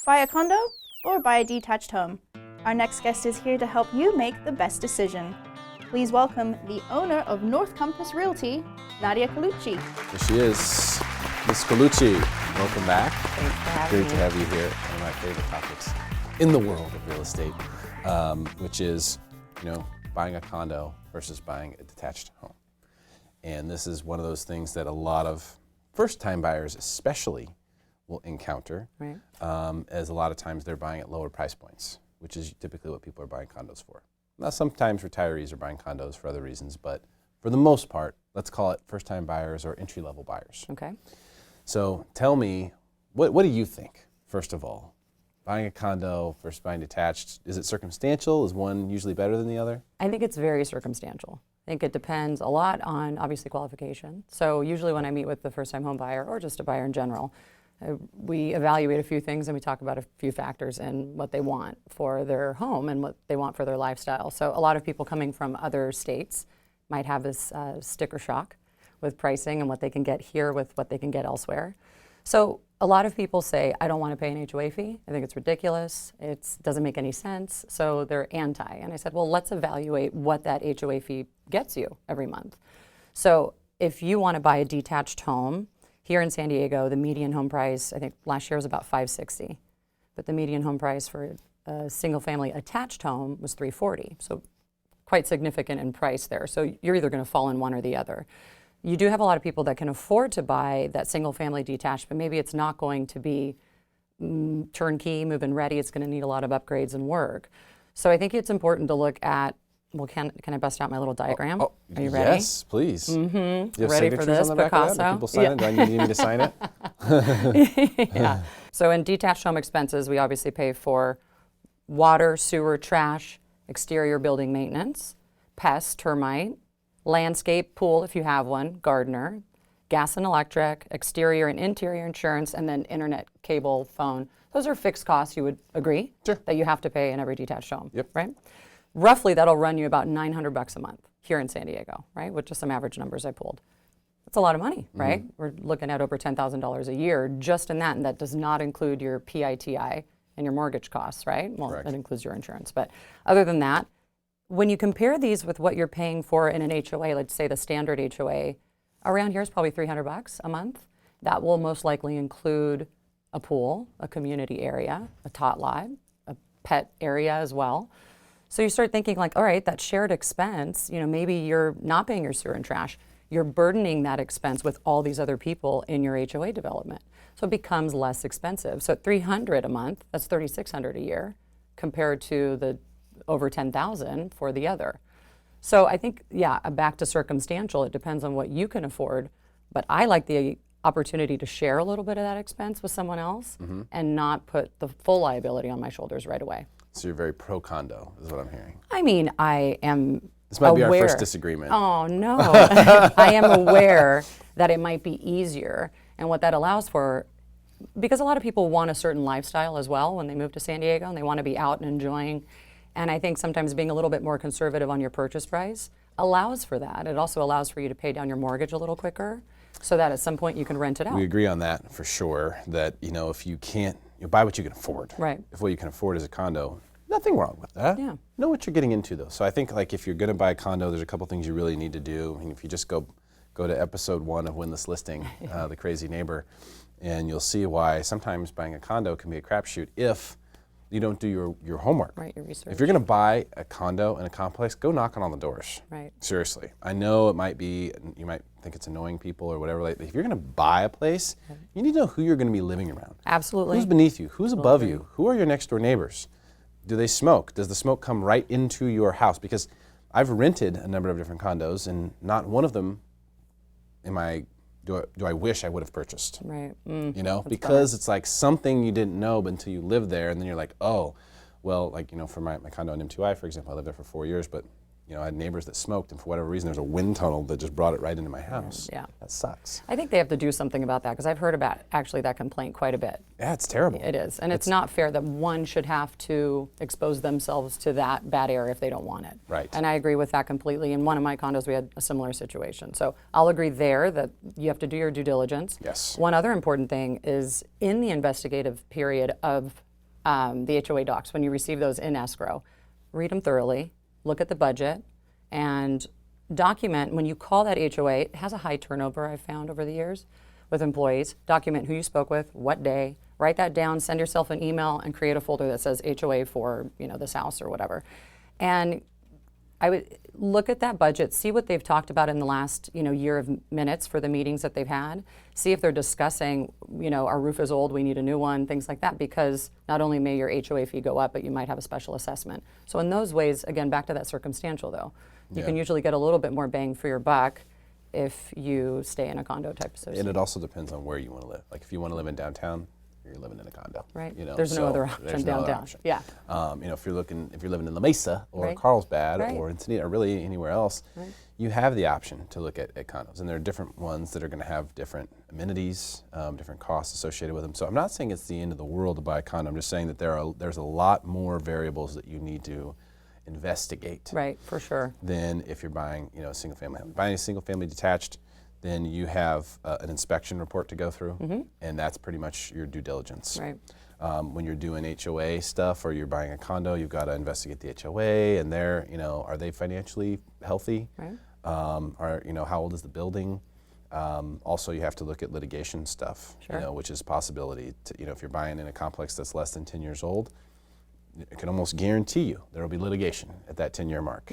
Buy a condo or buy a detached home? Our next guest is here to help you make the best decision. Please welcome the owner of North Compass Realty, Nadia Colucci. There she is, Ms. Colucci. Welcome back. Thanks for having me. Great to have you here. One of my favorite topics in the world of real estate, which is, buying a condo versus buying a detached home. And this is one of those things that a lot of first-time buyers especially will encounter, Right. as a lot of times they're buying at lower price points, which is typically what people are buying condos for. Now, sometimes retirees are buying condos for other reasons, but for the most part, let's call it first-time buyers or entry-level buyers. Okay. So tell me, what do you think, first of all? Buying a condo versus buying detached, is it circumstantial? Is one usually better than the other? I think it's very circumstantial. I think it depends a lot on, obviously, qualification. So usually when I meet with the first-time home buyer or just a buyer in general, we evaluate a few things and we talk about a few factors and what they want for their home and what they want for their lifestyle. So a lot of people coming from other states might have this sticker shock with pricing and what they can get here with what they can get elsewhere. So a lot of people say, I don't want to pay an HOA fee. I think it's ridiculous. It doesn't make any sense. So they're anti. And I said, well, let's evaluate what that HOA fee gets you every month. So if you want to buy a detached home, here in San Diego, the median home price, I think last year was about $560, but the median home price for a single-family attached home was $340, so quite significant in price there. So you're either going to fall in one or the other. You do have a lot of people that can afford to buy that single-family detached, but maybe it's not going to be turnkey, move-in ready. It's going to need a lot of upgrades and work. So I think it's important to look at, well, can I bust out my little diagram? Are you ready? Yes, please. Mm-hmm. You have Ready for signatures this, on the back of that? Picasso? Do people sign it? Do I need me to sign it? Yeah. So in detached home expenses, we obviously pay for water, sewer, trash, exterior building maintenance, pests, termite, landscape, pool if you have one, gardener, gas and electric, exterior and interior insurance, and then internet, cable, phone. Those are fixed costs, you would agree? Sure. That you have to pay in every detached home, Yep. right? Roughly, that'll run you about $900 a month here in San Diego, right? With just some average numbers I pulled. That's a lot of money, right? We're looking at over $10,000 a year just in that, and that does not include your PITI and your mortgage costs, right? Well, Correct. that includes your insurance. But other than that, when you compare these with what you're paying for in an HOA, let's say the standard HOA, around here is probably $300 a month. That will most likely include a pool, a community area, a tot lot, a pet area as well. So you start thinking like, all right, that shared expense, maybe you're not paying your sewer and trash. You're burdening that expense with all these other people in your HOA development. So it becomes less expensive. So at $300 a month, that's $3,600 a year compared to the over $10,000 for the other. So I think, back to circumstantial, it depends on what you can afford. But I like the opportunity to share a little bit of that expense with someone else and not put the full liability on my shoulders right away. So you're very pro-condo, is what I'm hearing. I mean, I am This might be our aware. first disagreement. Oh, no. I am aware that it might be easier. And what that allows for, because a lot of people want a certain lifestyle as well when they move to San Diego and they want to be out and enjoying. And I think sometimes being a little bit more conservative on your purchase price allows for that. It also allows for you to pay down your mortgage a little quicker so that at some point you can rent it out. We agree on that for sure, that, if you can't, you buy what you can afford. Right. If what you can afford is a condo, nothing wrong with that. Yeah. Know what you're getting into, though. So I think, like, if you're going to buy a condo, there's a couple things you really need to do. And if you just go to episode 1 of Win This Listing, The Crazy Neighbor, and you'll see why sometimes buying a condo can be a crapshoot if you don't do your homework. Right, your research. If you're going to buy a condo in a complex, go knock on all the doors. Right. Seriously. I know it might be, you might think it's annoying people or whatever. Like, if you're going to buy a place, you need to know who you're going to be living around. Absolutely. Who's beneath you? Who's above you? Who are your next door neighbors? Do they smoke? Does the smoke come right into your house? Because I've rented a number of different condos, and not one of them do I wish I would have purchased. Right. Because it's like something you didn't know but until you live there, and then you're like, oh, well, like, for my condo in M2I, for example, I lived there for 4 years, but I had neighbors that smoked, and for whatever reason, there's a wind tunnel that just brought it right into my house. Yeah. That sucks. I think they have to do something about that because I've heard about actually that complaint quite a bit. Yeah, it's terrible. It is. And it's not fair that one should have to expose themselves to that bad air if they don't want it. Right. And I agree with that completely. In one of my condos, we had a similar situation. So I'll agree there that you have to do your due diligence. Yes. One other important thing is in the investigative period of the HOA docs, when you receive those in escrow, read them thoroughly, look at the budget, and document, when you call that HOA, it has a high turnover I've found over the years with employees. Document who you spoke with, what day, write that down, send yourself an email, and create a folder that says HOA for this house or whatever. And I would look at that budget, see what they've talked about in the last year of minutes for the meetings that they've had. See if they're discussing, our roof is old, we need a new one, things like that, because not only may your HOA fee go up, but you might have a special assessment. So in those ways, again, back to that circumstantial though, you can usually get a little bit more bang for your buck if you stay in a condo type association. And it also depends on where you want to live. Like if you want to live in downtown, you're living in a condo. Right. There's no other option there's downtown. No other option. Yeah. If you're living in La Mesa or Right. Carlsbad Right. or Encinitas or really anywhere else, you have the option to look at condos, and there are different ones that are going to have different amenities, different costs associated with them. So I'm not saying it's the end of the world to buy a condo. I'm just saying that there's a lot more variables that you need to investigate. Right, for sure. Than if you're buying, a single family home. Buying a single family detached, then you have an inspection report to go through, and that's pretty much your due diligence. Right. When you're doing HOA stuff or you're buying a condo, you've got to investigate the HOA and are they financially healthy? Right. How old is the building? Also, you have to look at litigation stuff, Sure. which is a possibility to, if you're buying in a complex that's less than 10 years old, I can almost guarantee you there will be litigation at that 10-year mark,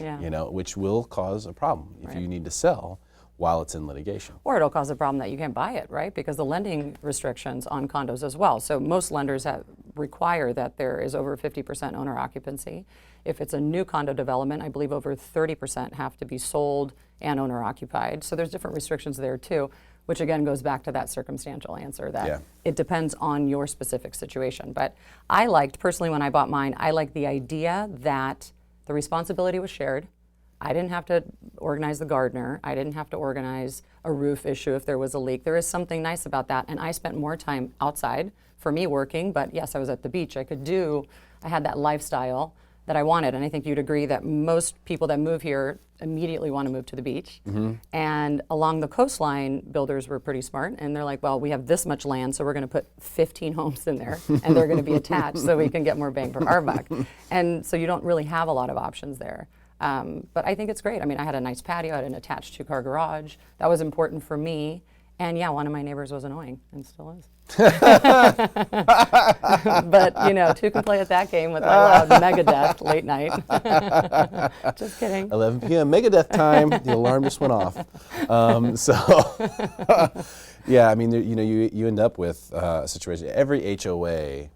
which will cause a problem if you need to sell while it's in litigation. Or it'll cause a problem that you can't buy it, right? Because the lending restrictions on condos as well. So most lenders require that there is over 50% owner occupancy. If it's a new condo development, I believe over 30% have to be sold and owner occupied. So there's different restrictions there too, which again goes back to that circumstantial answer that it depends on your specific situation. But I liked, personally when I bought mine, I liked the idea that the responsibility was shared. I didn't have to organize the gardener. I didn't have to organize a roof issue if there was a leak. There is something nice about that. And I spent more time outside for me working, but yes, I was at the beach. I had that lifestyle that I wanted. And I think you'd agree that most people that move here immediately want to move to the beach. And along the coastline, builders were pretty smart. And they're like, well, we have this much land, so we're going to put 15 homes in there. And they're going to be attached so we can get more bang for our buck. And so you don't really have a lot of options there. But I think it's great. I mean, I had a nice patio, I had an attached 2-car garage. That was important for me. And yeah, one of my neighbors was annoying and still is. But, two can play at that game with my loud Megadeth late night. Just kidding. 11 p.m. Megadeth time. The alarm just went off. Yeah, I mean, you end up with a situation. Every HOA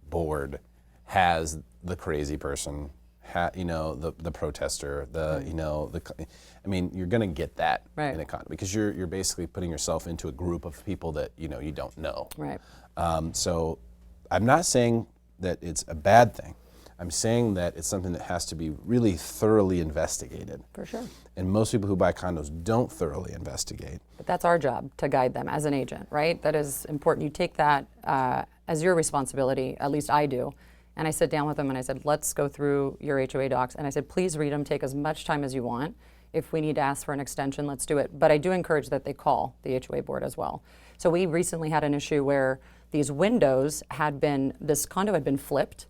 board has the crazy person. The protester, you're going to get that in a condo because you're basically putting yourself into a group of people that you don't know. Right. So I'm not saying that it's a bad thing. I'm saying that it's something that has to be really thoroughly investigated. For sure. And most people who buy condos don't thoroughly investigate. But that's our job, to guide them as an agent, right? That is important. You take that as your responsibility, at least I do. And I sat down with them and I said, let's go through your HOA docs. And I said, please read them, take as much time as you want. If we need to ask for an extension, let's do it. But I do encourage that they call the HOA board as well. So we recently had an issue where these windows this condo had been flipped.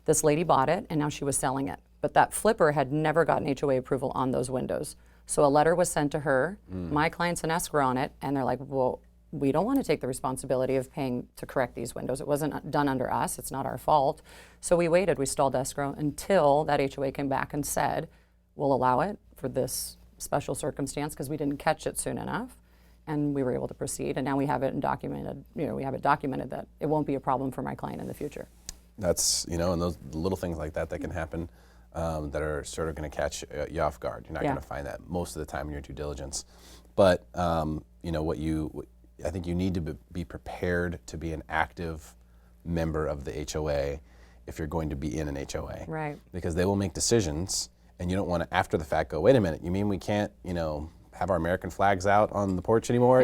This lady bought it and now she was selling it. But that flipper had never gotten HOA approval on those windows. So a letter was sent to her, my client's an escrow on it, and they're like, well, we don't want to take the responsibility of paying to correct these windows. It wasn't done under us. It's not our fault. So we waited. We stalled escrow until that HOA came back and said, we'll allow it for this special circumstance because we didn't catch it soon enough. And we were able to proceed. And now we have it documented. We have it documented that it won't be a problem for my client in the future. That's, and those little things like that can happen that are sort of going to catch you off guard. You're not going to find that most of the time in your due diligence. But, I think you need to be prepared to be an active member of the HOA if you're going to be in an HOA. Right. Because they will make decisions, and you don't want to, after the fact, go, wait a minute, you mean we can't, have our American flags out on the porch anymore?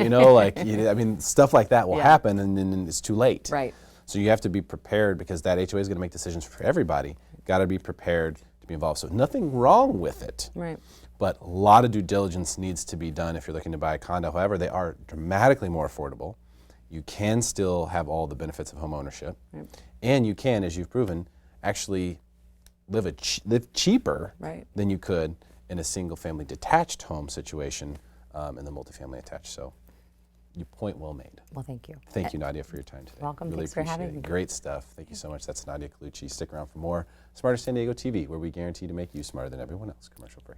Stuff like that will happen, and then it's too late. Right. So you have to be prepared because that HOA is going to make decisions for everybody. Got to be prepared to be involved. So nothing wrong with it. Right. But a lot of due diligence needs to be done if you're looking to buy a condo. However, they are dramatically more affordable You can still have all the benefits of home ownership, Right. and you can, as you've proven, actually live cheaper Right. than you could in a single-family detached home situation in the multifamily attached. So, your point well made. Well, thank you. Thank you, Nadia, for your time today. Welcome. Really Thanks for appreciate having it. me. Great stuff. Thank you so much. That's Nadia Colucci. Stick around for more Smarter San Diego TV, where we guarantee to make you smarter than everyone else. Commercial free.